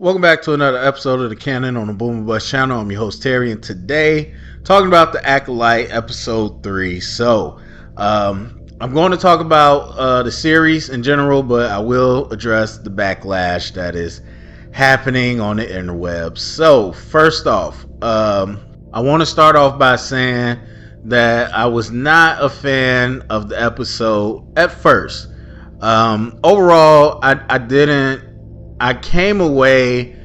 Welcome back to another episode of the Canon on the Boomer Bus channel. I'm your host Terry, and today talking about the Acolyte episode 3. I'm going to talk about the series in general, but I will address the backlash that is happening on the interwebs. So first off, I want to start off by saying that I was not a fan of the episode at first. Overall, I came away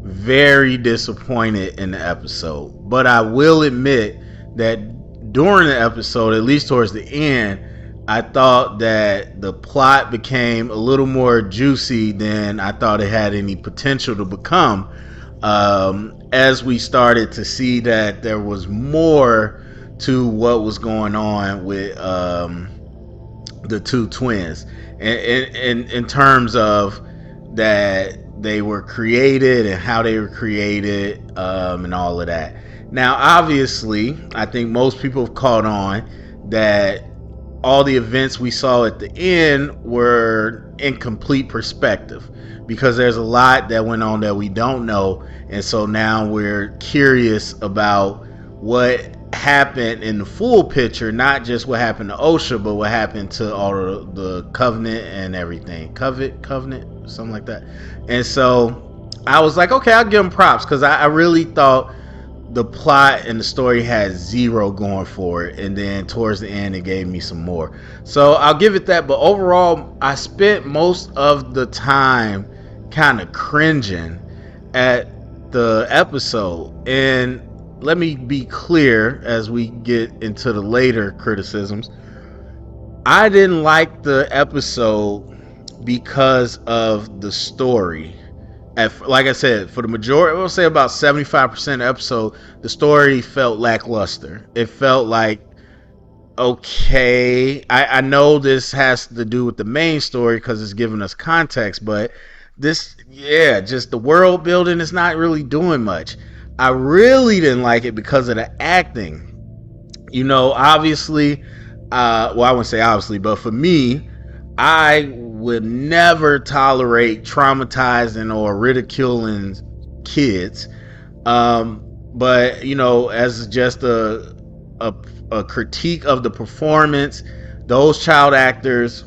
very disappointed in the episode, but I will admit that during the episode, at least towards the end, I thought that the plot became a little more juicy than I thought it had any potential to become, as we started to see that there was more to what was going on with the two twins in terms of that they were created and how they were created, and all of that. Now, obviously, I think most people have caught on that all the events we saw at the end were in complete perspective, because there's a lot that went on that we don't know, and so now we're curious about what happened in the full picture, not just what happened to Osha, but what happened to all of the Covenant and everything. Covenant, something like that. And so I was like, okay, I'll give them props, because I really thought the plot and the story had zero going for it, and then towards the end it gave me some more. So I'll give it that, but overall I spent most of the time kind of cringing at the episode. And let me be clear as we get into the later criticisms. I didn't like the episode because of the story. Like I said, for the majority, I'll say about 75% of the episode, the story felt lackluster. It felt like, okay, I know this has to do with the main story because it's giving us context, but just the world building is not really doing much. I really didn't like it because of the acting. Obviously, I wouldn't say obviously, but for me, I would never tolerate traumatizing or ridiculing kids. But as just a critique of the performance, those child actors,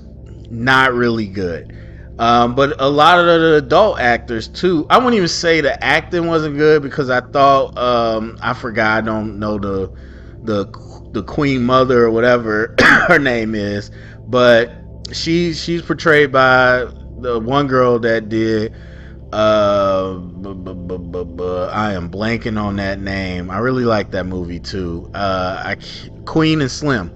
not really good. But a lot of the adult actors too. I wouldn't even say the acting wasn't good, because I thought I forgot. I don't know the Queen Mother or whatever her name is, but she's portrayed by the one girl that did. I am blanking on that name. I really like that movie too. Queen and Slim.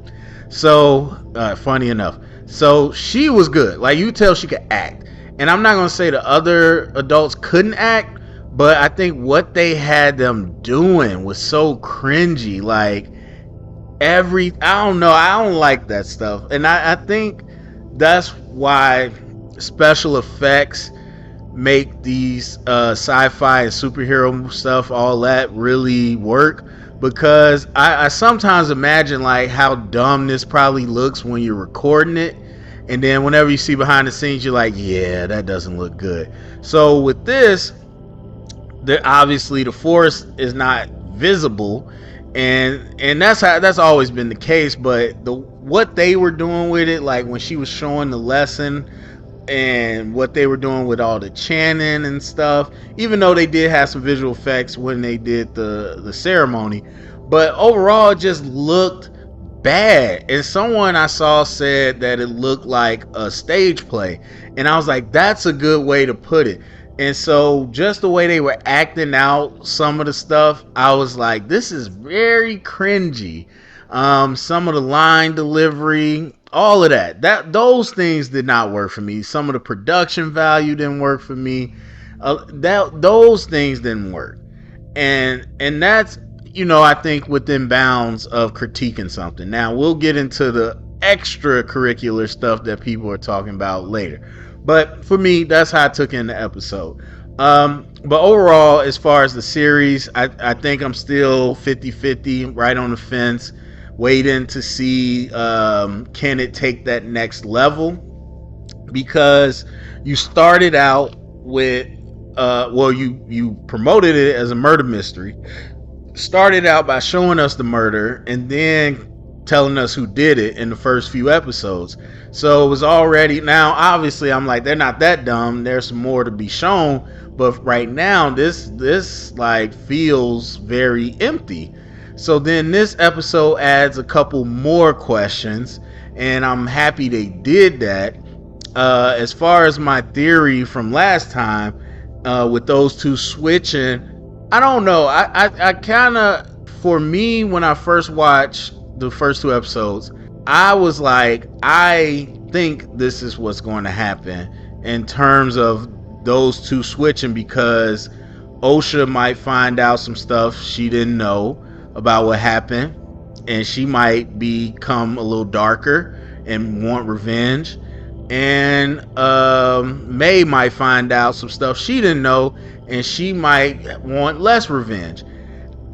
So funny enough. So she was good. Like, you tell she could act. And I'm not going to say the other adults couldn't act, but I think what they had them doing was so cringy. Like, I don't know. I don't like that stuff. And I think that's why special effects make these sci-fi and superhero stuff, all that, really work. Because I sometimes imagine like how dumb this probably looks when you're recording it, and then whenever you see behind the scenes, you're like, yeah, that doesn't look good. So with this, obviously the forest is not visible, and that's always been the case. But what they were doing with it, like when she was showing the lesson, and what they were doing with all the chanting and stuff, even though they did have some visual effects when they did the ceremony, but overall it just looked bad. And someone I saw said that it looked like a stage play, and I was like, that's a good way to put it. And so just the way they were acting out some of the stuff, I was like, this is very cringy. Some of the line delivery, all of those things did not work for me. Some of the production value didn't work for me. Those things didn't work. And that's, I think within bounds of critiquing something. Now we'll get into the extracurricular stuff that people are talking about later. But for me, that's how I took in the episode. But overall, as far as the series, I think I'm still 50-50, right on the fence, waiting to see can it take that next level, because you started out with well, you promoted it as a murder mystery, started out by showing us the murder and then telling us who did it in the first few episodes. So it was already, now obviously I'm like, they're not that dumb, there's some more to be shown, but right now this like feels very empty. So then this episode adds a couple more questions, and I'm happy they did that. As far as my theory from last time, with those two switching, I don't know. I kind of, for me, when I first watched the first two episodes, I was like, I think this is what's going to happen in terms of those two switching, because Osha might find out some stuff she didn't know about what happened, and she might become a little darker and want revenge. And May might find out some stuff she didn't know, and she might want less revenge.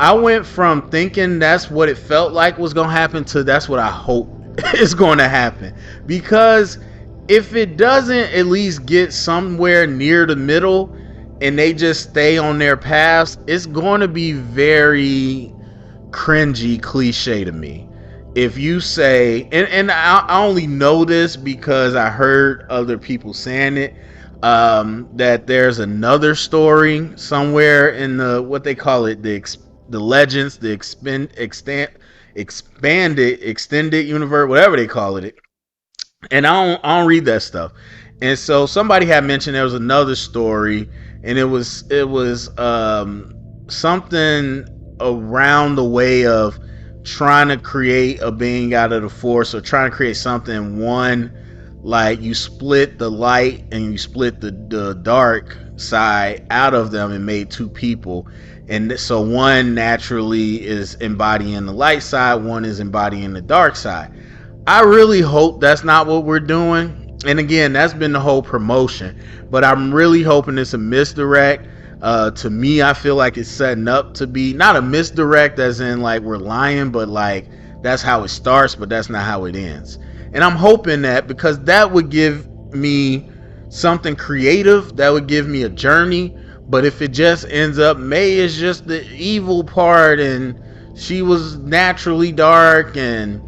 I went from thinking that's what it felt like was going to happen to that's what I hope is going to happen. Because if it doesn't at least get somewhere near the middle and they just stay on their paths, it's going to be very cringy cliche to me. If you say, and I only know this because I heard other people saying it, that there's another story somewhere in the, what they call it, the legends, the expanded extended universe, whatever they call it. And I don't read that stuff. And so somebody had mentioned there was another story, and it was something around the way of trying to create a being out of the force, or trying to create something. One, like you split the light and you split the dark side out of them and made two people, and so one naturally is embodying the light side, one is embodying the dark side. I really hope that's not what we're doing, and again, that's been the whole promotion, but I'm really hoping it's a misdirect. To me, I feel like it's setting up to be not a misdirect as in like we're lying, but like that's how it starts, but that's not how it ends. And I'm hoping that, because that would give me something creative, that would give me a journey. But if it just ends up May is just the evil part and she was naturally dark, and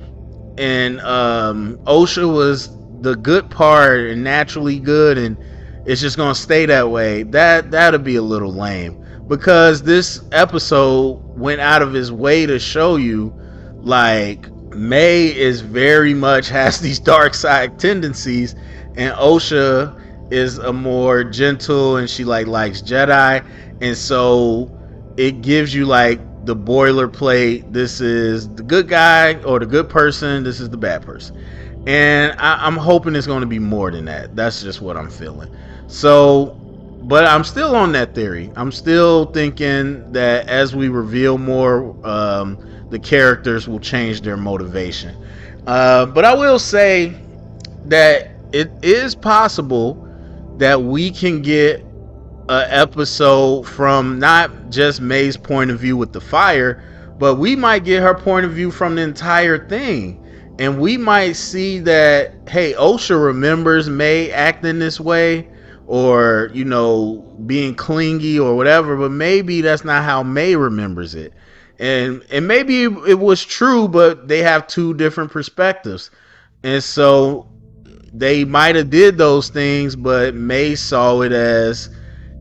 Osha was the good part and naturally good, and it's just gonna stay that way, that'd be a little lame. Because this episode went out of his way to show you like May is very much has these dark side tendencies, and Osha is a more gentle, and she like likes Jedi, and so it gives you like the boilerplate, this is the good guy or the good person, this is the bad person. And I'm hoping it's going to be more than that. That's just what I'm feeling. So, but I'm still on that theory. I'm still thinking that as we reveal more, the characters will change their motivation. But I will say that it is possible that we can get an episode from not just May's point of view with the fire, but we might get her point of view from the entire thing. And we might see that, hey, Osha remembers May acting this way, or, you know, being clingy or whatever, but maybe that's not how May remembers it. And maybe it was true, but they have two different perspectives. And so they might have did those things, but May saw it as,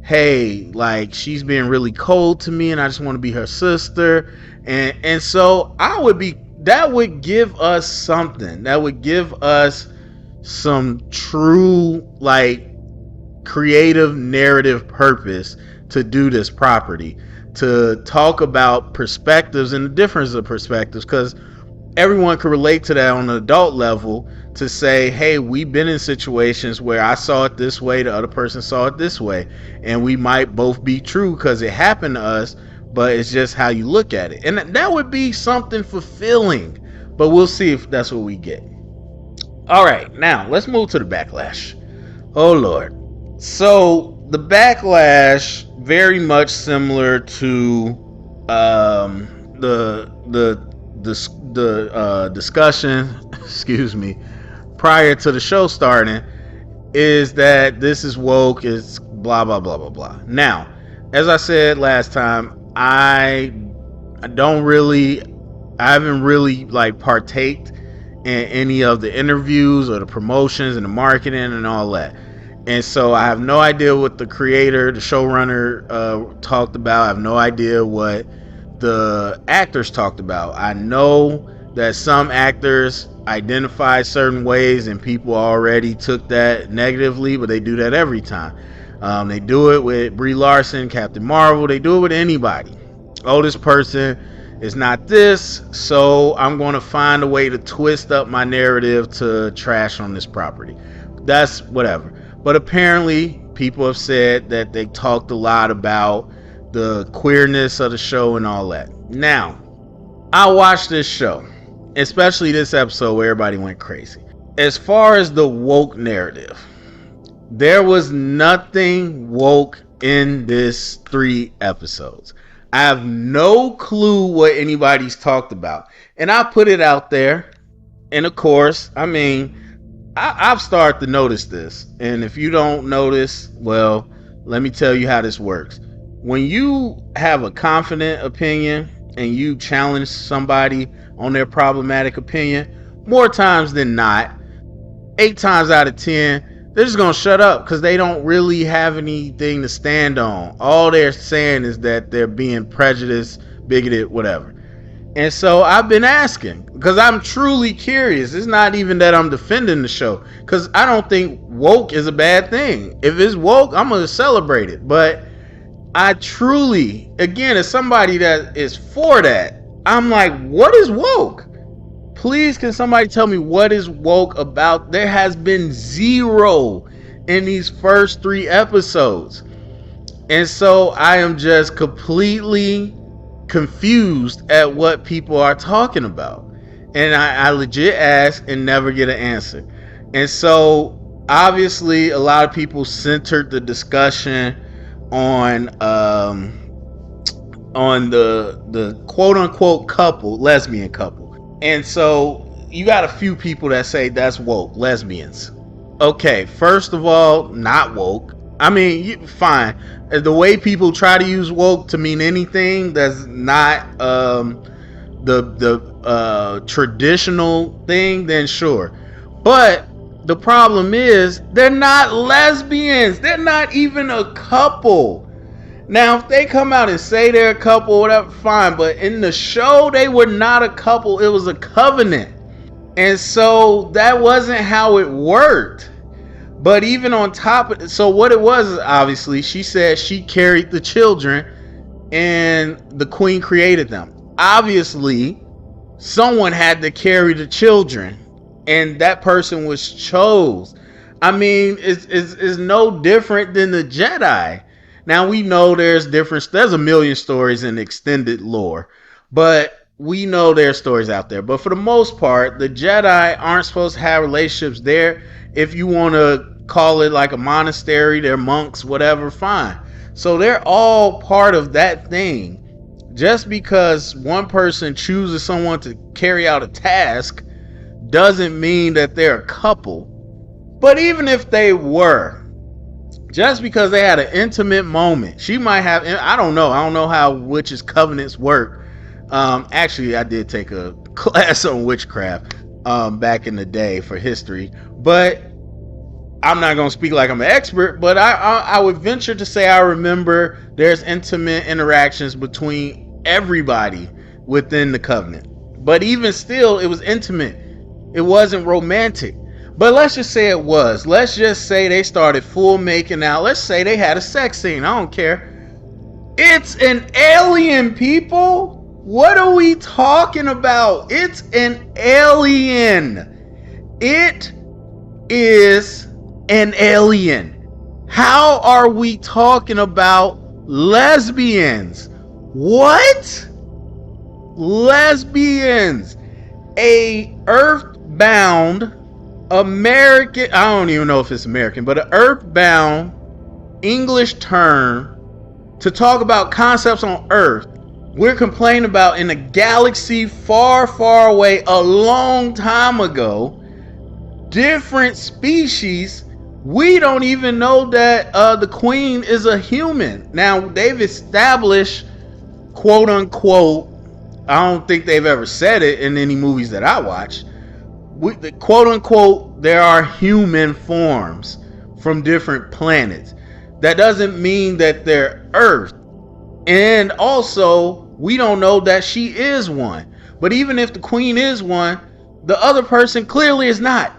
hey, like she's being really cold to me and I just want to be her sister. And so that would give us something. That would give us some true, like, creative narrative purpose to do this property, to talk about perspectives and the difference of perspectives, because everyone could relate to that on an adult level, to say, hey, we've been in situations where I saw it this way, the other person saw it this way, and we might both be true because it happened to us, but it's just how you look at it. And that would be something fulfilling, but we'll see if that's what we get. All right, now let's move to the backlash. Oh Lord. So the backlash, very much similar to the discussion, excuse me, prior to the show starting, is that this is woke. It's blah blah blah blah blah. Now, as I said last time, I haven't really like partaked in any of the interviews or the promotions and the marketing and all that. And so I have no idea what the creator, the showrunner talked about. I have no idea what the actors talked about. I know that some actors identify certain ways and people already took that negatively, but they do that every time. They do it with Brie Larson, Captain Marvel. They do it with anybody. Oh, this person is not this, so I'm going to find a way to twist up my narrative to trash on this property. That's whatever. But apparently, people have said that they talked a lot about the queerness of the show and all that. Now, I watched this show, especially this episode where everybody went crazy. As far as the woke narrative, there was nothing woke in this 3 episodes. I have no clue what anybody's talked about. And I put it out there. And of course, I mean, I've started to notice this. And if you don't notice, well, let me tell you how this works. When you have a confident opinion and you challenge somebody on their problematic opinion, more times than not, 8 times out of 10, they're just going to shut up because they don't really have anything to stand on. All they're saying is that they're being prejudiced, bigoted, whatever. And so I've been asking because I'm truly curious. It's not even that I'm defending the show because I don't think woke is a bad thing. If it's woke, I'm going to celebrate it. But I truly, again, as somebody that is for that, I'm like, what is woke? Please, can somebody tell me what is woke about? There has been 0 in these first 3 episodes. And so I am just completely confused at what people are talking about. And I legit ask and never get an answer. And so obviously a lot of people centered the discussion on the quote unquote couple, lesbian couple. And so you got a few people that say that's woke, lesbians. Okay, first of all, not woke. I mean, fine. The way people try to use woke to mean anything that's not the traditional thing, then sure. But the problem is they're not lesbians. They're not even a couple. Now, if they come out and say they're a couple, whatever, fine. But in the show, they were not a couple. It was a covenant. And so that wasn't how it worked. But even on top of it, so what it was, obviously, she said she carried the children and the queen created them. Obviously, someone had to carry the children and that person was chose. I mean, it's no different than the Jedi. Now, we know there's a million stories in extended lore, but we know there's stories out there. But for the most part, the Jedi aren't supposed to have relationships there. If you want to call it like a monastery, they're monks, whatever, fine. So they're all part of that thing. Just because one person chooses someone to carry out a task doesn't mean that they're a couple. But even if they were, just because they had an intimate moment, she might have, I don't know how witches' covenants work. Actually, I did take a class on witchcraft back in the day for history, but I'm not going to speak like I'm an expert, but I would venture to say I remember there's intimate interactions between everybody within the covenant. But even still, it was intimate. It wasn't romantic. But let's just say it was. Let's just say they started full making out. Let's say they had a sex scene. I don't care. It's an alien, people. What are we talking about? It's an alien. It is an alien. How are we talking about lesbians? What? Lesbians. A earthbound American, I don't even know if it's American, but an earthbound English term to talk about concepts on Earth we're complaining about in a galaxy far, far away a long time ago. Different species We don't even know that the queen is a human. Now, they've established, quote unquote, I don't think they've ever said it in any movies that I watch. Quote unquote, there are human forms from different planets. That doesn't mean that they're Earth. And also, we don't know that she is one. But even if the queen is one, the other person clearly is not.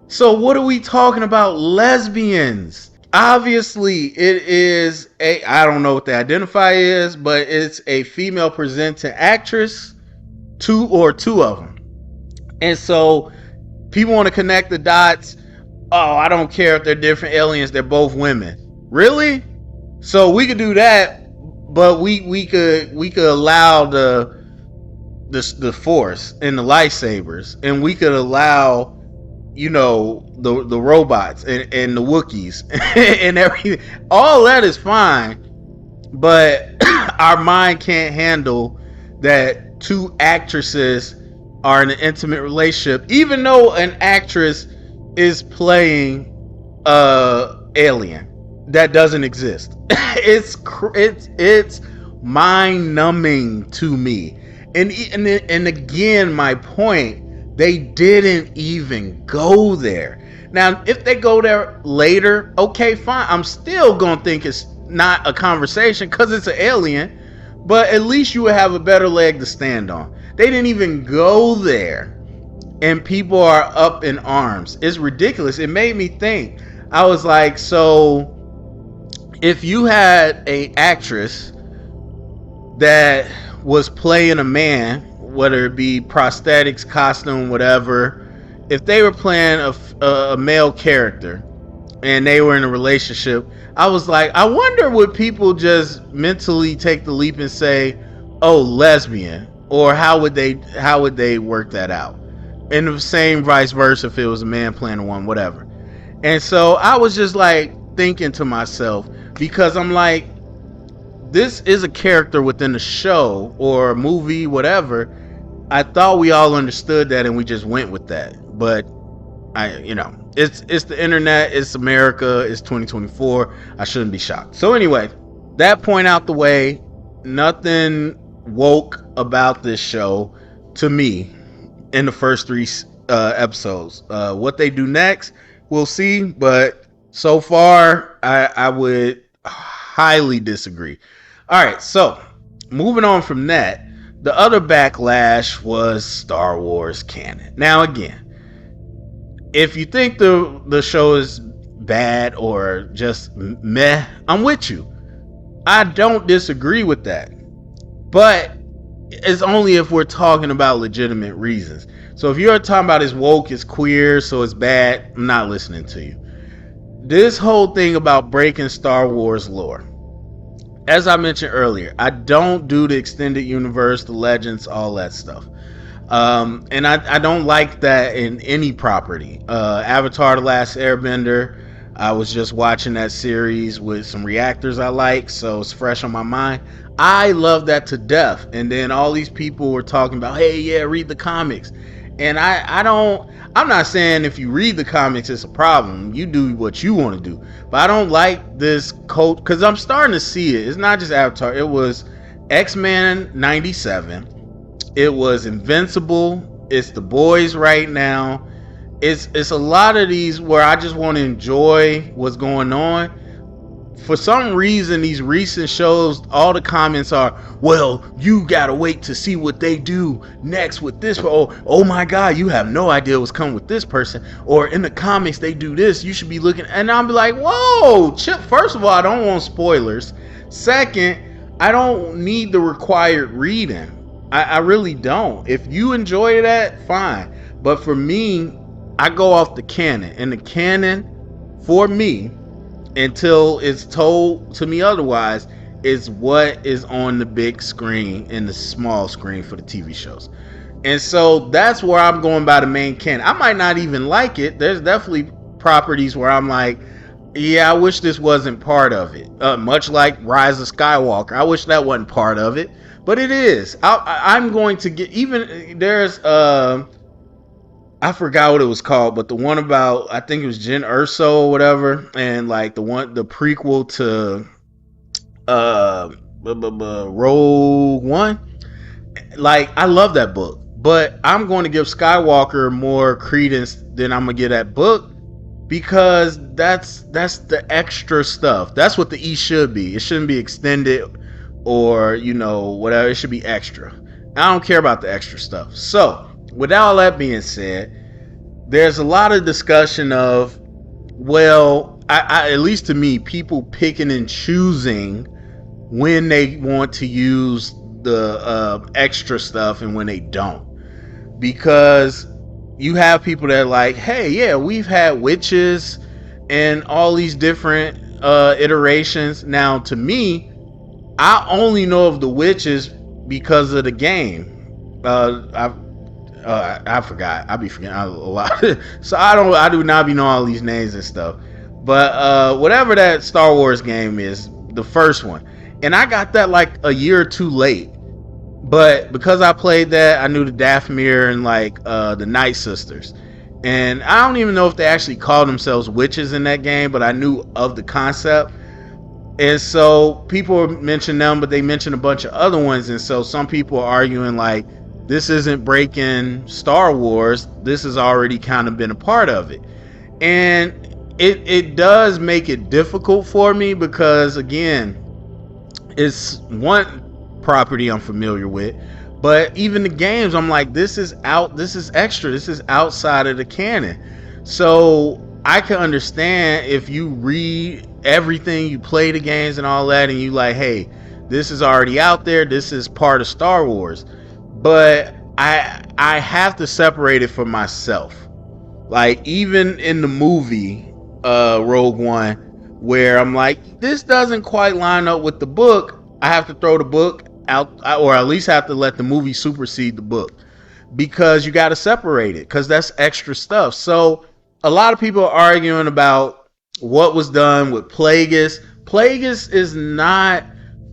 So what are we talking about? Lesbians. Obviously, it is a, I don't know what the identifier is, but it's a female presenting actress, two of them. And so people want to connect the dots. Oh, I don't care if they're different aliens, they're both women. Really? So we could do that, but we could allow the force and the lightsabers, and we could allow, you know, the robots and the Wookiees and everything. All that is fine, but our mind can't handle that two actresses are in an intimate relationship, even though an actress is playing alien that doesn't exist. It's mind numbing to me. And again, my point, they didn't even go there. Now, if they go there later, okay, fine. I'm still gonna think it's not a conversation because it's an alien, but at least you would have a better leg to stand on. They didn't even go there, and people are up in arms. It's ridiculous. It made me think. I was like, so if you had an actress that was playing a man, whether it be prosthetics, costume, whatever, if they were playing a male character and they were in a relationship, I was like, I wonder would people just mentally take the leap and say, oh, lesbian, or how would they work that out? And the same vice versa if it was a man playing a woman, whatever. And so I was just like thinking to myself, because I'm like, this is a character within the show or a movie, whatever. I thought we all understood that and we just went with that. But it's the internet, it's America, it's 2024. I shouldn't be shocked. So anyway, that point out the way, nothing woke about this show to me in the first three episodes. What they do next, we'll see. But so far, I would highly disagree. All right, so moving on from that, the other backlash was Star Wars canon. Now, again, if you think the show is bad or just meh, I'm with you. I don't disagree with that. But it's only if we're talking about legitimate reasons. So if you're talking about it's woke, it's queer, so it's bad, I'm not listening to you. This whole thing about breaking Star Wars lore. As I mentioned earlier, I don't do the extended universe, the legends, all that stuff. And I don't like that in any property. Avatar: The Last Airbender, I was just watching that series with some reactors I like, so it's fresh on my mind. I love that to death. And then all these people were talking about, hey, yeah, read the comics. And I'm not saying if you read the comics it's a problem. You do what you want to do. But I don't like this cult, because I'm starting to see it. It's not just Avatar. It was X-Men 97. It was Invincible. It's The Boys right now. It's a lot of these where I just want to enjoy what's going on. For some reason, these recent shows, all the comments are, well, you gotta wait to see what they do next with this. Oh my God, you have no idea what's coming with this person. Or in the comics, they do this. You should be looking. And I'll be like, whoa, Chip. First of all, I don't want spoilers. Second, I don't need the required reading. I really don't. If you enjoy that, fine. But for me, I go off the canon. And the canon, for me, until it's told to me otherwise, is what is on the big screen and the small screen for the TV shows. And so that's where I'm going by the main canon. I might not even like it. There's definitely properties where I'm like, yeah, I wish this wasn't part of it. Much like Rise of Skywalker. I wish that wasn't part of it. But it is. I'm going to get, even there's I forgot what it was called, but the one about, I think it was Jyn Erso or whatever, and like the prequel to uh Rogue One. Like, I love that book, but I'm going to give Skywalker more credence than I'm gonna give that book, because that's the extra stuff. That's what the E should be. It shouldn't be extended or, whatever. It should be extra. I don't care about the extra stuff. So with all that being said, there's a lot of discussion of, well, at least to me, people picking and choosing when they want to use the extra stuff and when they don't. Because you have people that are like, hey, yeah, we've had witches and all these different iterations. Now, to me, I only know of the witches because of the game. I forgot. I be forgetting a lot. So I do not be knowing all these names and stuff. But whatever that Star Wars game is, the first one, and I got that like a year or two late. But because I played that, I knew the Dathomir and like the Night Sisters. And I don't even know if they actually called themselves witches in that game, but I knew of the concept. And so people mention them, but they mention a bunch of other ones. And so some people are arguing like, this isn't breaking Star Wars. This has already kind of been a part of it. And it does make it difficult for me because, again, it's one property I'm familiar with, but even the games, I'm like, this is extra, this is outside of the canon. So I can understand if you read everything, you play the games and all that, and you like, hey, this is already out there, this is part of Star Wars. But I have to separate it for myself. Like, even in the movie Rogue One, where I'm like, this doesn't quite line up with the book, I have to throw the book out, or at least have to let the movie supersede the book, because you got to separate it, because that's extra stuff. So a lot of people are arguing about what was done with Plagueis. Plagueis is not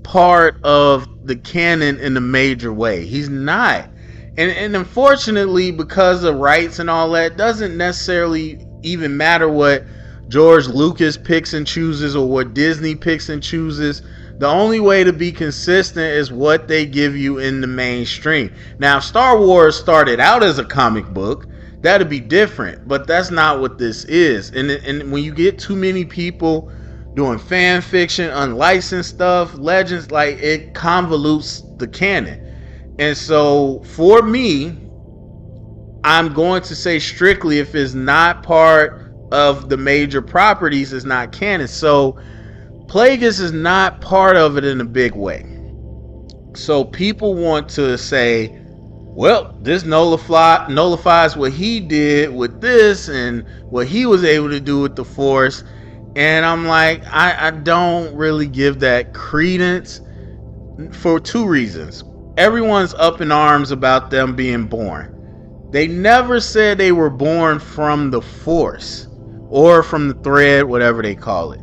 part of the canon in a major way. He's not. And unfortunately, because of rights and all that, doesn't necessarily even matter what George Lucas picks and chooses or what Disney picks and chooses. The only way to be consistent is what they give you in the mainstream. Now, if Star Wars started out as a comic book, that'd be different, but that's not what this is. And when you get too many people doing fan fiction, unlicensed stuff, legends, like, it convolutes the canon. And so for me, I'm going to say strictly, if it's not part of the major properties, it's not canon. So Plagueis is not part of it in a big way. So people want to say, well, this nullifies what he did with this and what he was able to do with the Force. And I'm like, I don't really give that credence for two reasons. Everyone's up in arms about them being born. They never said they were born from the Force or from the thread, whatever they call it.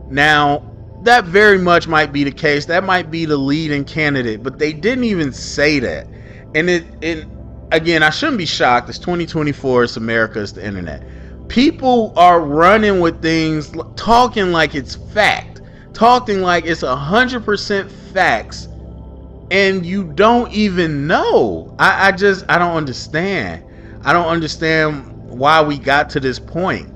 Now, that very much might be the case. That might be the leading candidate, but they didn't even say that. And it again, I shouldn't be shocked. It's 2024. It's America. It's the internet. People are running with things, talking like it's fact, talking like it's 100% facts, and you don't even know. I don't understand. I don't understand why we got to this point.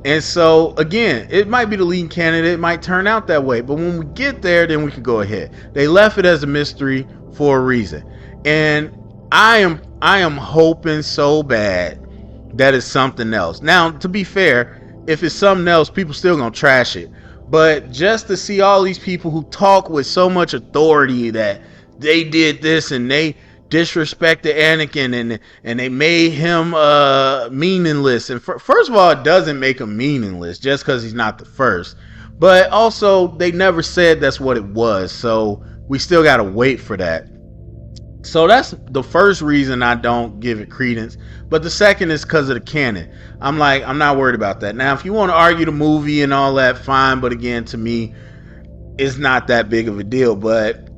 And so, again, it might be the leading candidate. It might turn out that way. But when we get there, then we can go ahead. They left it as a mystery for a reason. And I am hoping so bad that it's something else. Now, to be fair, if it's something else, people still gonna trash it. But just to see all these people who talk with so much authority that they did this and they disrespected Anakin and they made him meaningless. And first of all, it doesn't make him meaningless just because he's not the first. But also, they never said that's what it was. So we still got to wait for that. So that's the first reason I don't give it credence. But the second is because of the canon. I'm not worried about that. Now, if you want to argue the movie and all that, fine. But again, to me, it's not that big of a deal. But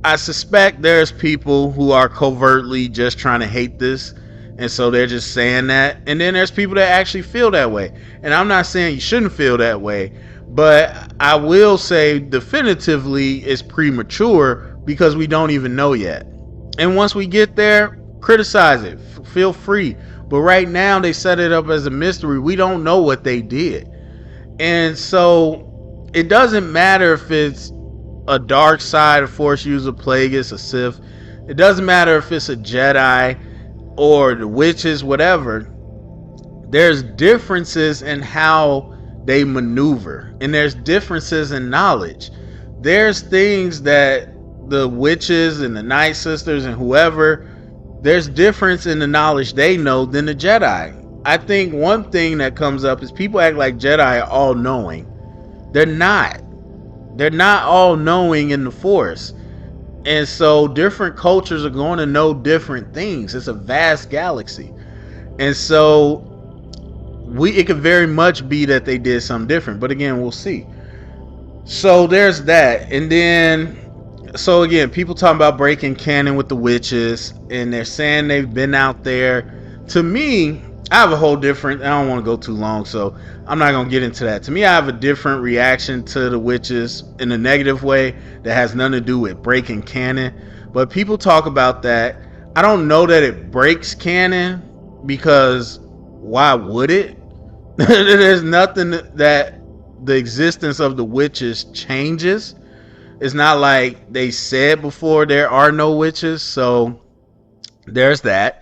I suspect there's people who are covertly just trying to hate this And so they're just saying that. And then there's people that actually feel that way. And I'm not saying you shouldn't feel that way, but I will say definitively it's premature because we don't even know yet. And once we get there, criticize it. Feel free. But right now they set it up as a mystery. We don't know what they did. And so it doesn't matter if it's a dark side, a Force user, Plagueis, a Sith. It doesn't matter if it's a Jedi or the witches, whatever. There's differences in how they maneuver, and there's differences in knowledge. There's things that the witches and the Night Sisters and whoever, there's difference in the knowledge they know than the Jedi. I think one thing that comes up is people act like Jedi are all knowing. They're not. They're not all knowing in the Force. And so different cultures are going to know different things. It's a vast galaxy. And so it could very much be that they did something different. But again, we'll see. So there's that. And then, so again, people talking about breaking canon with the witches. And they're saying they've been out there. To me, I have a whole different, I don't want to go too long, so I'm not going to get into that. To me, I have a different reaction to the witches in a negative way that has nothing to do with breaking canon. But people talk about that. I don't know that it breaks canon, because why would it? There's nothing that the existence of the witches changes. It's not like they said before there are no witches, so there's that.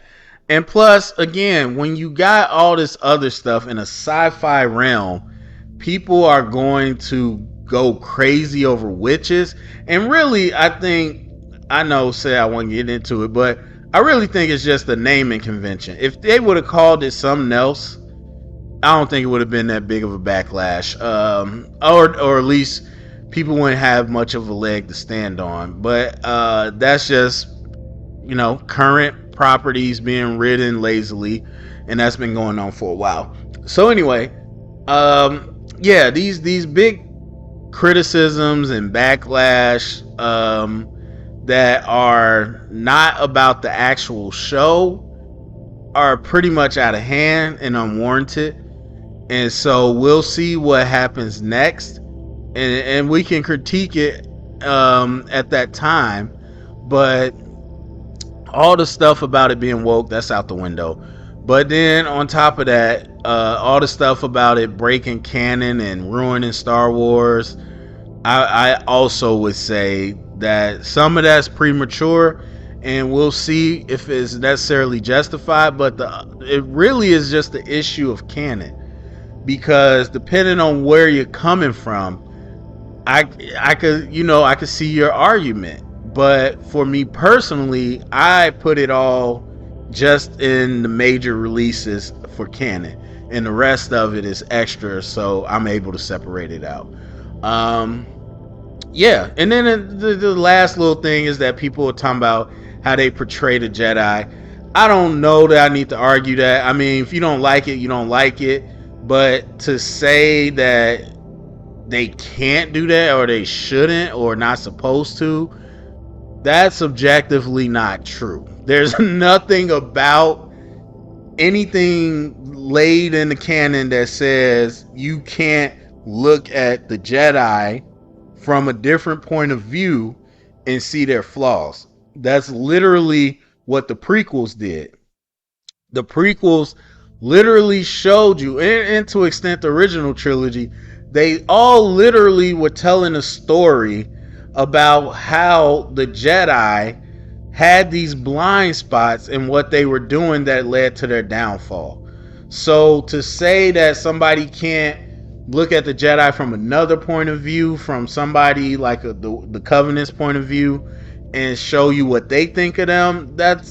And plus, again, when you got all this other stuff in a sci-fi realm, people are going to go crazy over witches. And really, I think, I know, say I won't get into it, but I really think it's just a naming convention. If they would have called it something else, I don't think it would have been that big of a backlash. Or at least people wouldn't have much of a leg to stand on. But that's just, current properties being ridden lazily, and that's been going on for a while. So anyway, these big criticisms and backlash that are not about the actual show are pretty much out of hand and unwarranted. And so we'll see what happens next, and we can critique it at that time. But all the stuff about it being woke, that's out the window. But then on top of that, all the stuff about it breaking canon and ruining Star Wars, I also would say that some of that's premature, and we'll see if it's necessarily justified. But it really is just the issue of canon, because depending on where you're coming from, I could see your argument. But for me personally, I put it all just in the major releases for canon, and the rest of it is extra, so I'm able to separate it out. And then the last little thing is that people are talking about how they portray the Jedi. I don't know that I need to argue that. I mean, if you don't like it, you don't like it. But to say that they can't do that, or they shouldn't, or not supposed to, that's objectively not true. There's nothing about anything laid in the canon that says you can't look at the Jedi from a different point of view and see their flaws. That's literally what the prequels did. The prequels literally showed you, and to an extent the original trilogy, they all literally were telling a story about how the Jedi had these blind spots in what they were doing that led to their downfall. So to say that somebody can't look at the Jedi from another point of view, from somebody like the Covenant's point of view, and show you what they think of them, that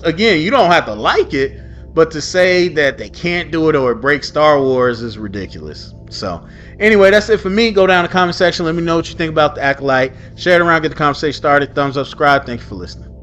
again, you don't have to like it, but to say that they can't do it or it breaks Star Wars is ridiculous. So anyway, that's it for me. Go down in the comment section. Let me know what you think about the Acolyte. Share it around. Get the conversation started. Thumbs up, subscribe. Thank you for listening.